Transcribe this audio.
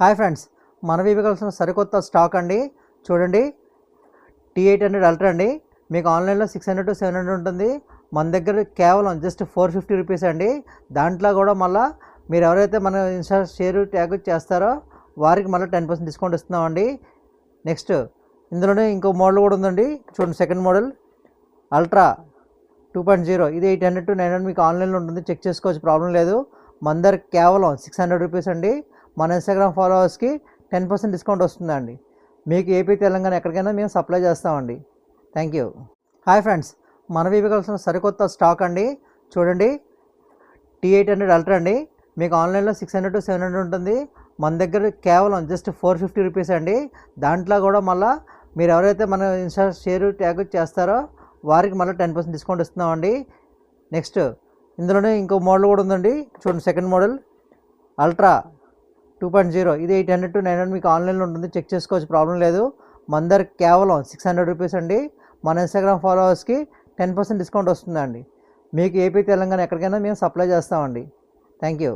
Hi friends, మన వీవికల్సిన సరికొత్త stock అండి. చూడండి, T800 అల్ట్రా అండి. మీకు ఆన్లైన్లో 600 to 700 ఉంటుంది. మన దగ్గర కేవలం జస్ట్ 450 రూపీస్ అండి. దాంట్లో కూడా మళ్ళీ మీరు ఎవరైతే మన ఇన్స్టా షేర్ ట్యాగ్ చేస్తారో వారికి మళ్ళీ 10% డిస్కౌంట్ ఇస్తున్నామండి. నెక్స్ట్ ఇందులోనే ఇంకో మోడల్ కూడా ఉందండి. చూడండి, సెకండ్ మోడల్ అల్ట్రా 2.0. ఇది 800 to 900 మీకు ఆన్లైన్లో ఉంటుంది, చెక్ చేసుకోవచ్చు, ప్రాబ్లం లేదు. మన దగ్గర కేవలం 600 రూపీస్ అండి. మన ఇన్స్టాగ్రామ్ ఫాలోవర్స్కి 10% డిస్కౌంట్ వస్తుందండి. మీకు ఏపీ తెలంగాణ ఎక్కడికైనా మేము సప్లై చేస్తామండి. Thank you. హాయ్ ఫ్రెండ్స్, మన వీవికల్సిన సరికొత్త స్టాక్ అండి. చూడండి, T800 అల్ట్రా అండి. మీకు ఆన్లైన్లో 600 to 700 ఉంటుంది. మన దగ్గర కేవలం జస్ట్ 450 రూపీస్ అండి. దాంట్లో కూడా మళ్ళీ మీరు ఎవరైతే మన ఇన్స్టా షేర్ ట్యాగ్ చేస్తారో వారికి మళ్ళీ 10% డిస్కౌంట్ ఇస్తున్నామండి. నెక్స్ట్ ఇందులోనే ఇంకో మోడల్ కూడా ఉందండి. చూడండి, సెకండ్ మోడల్ అల్ట్రా 2.0. ఇది 800 to 900 మీకు ఆన్లైన్లో ఉంటుంది, చెక్ చేసుకోవచ్చు, ప్రాబ్లం లేదు. మన దగ్గర కేవలం 600 రూపీస్ అండి. మన ఇన్స్టాగ్రామ్ ఫాలోవర్స్కి 10% డిస్కౌంట్ వస్తుందండి. మీకు ఏపీ తెలంగాణ ఎక్కడికైనా మేము సప్లై చేస్తామండి. Thank you.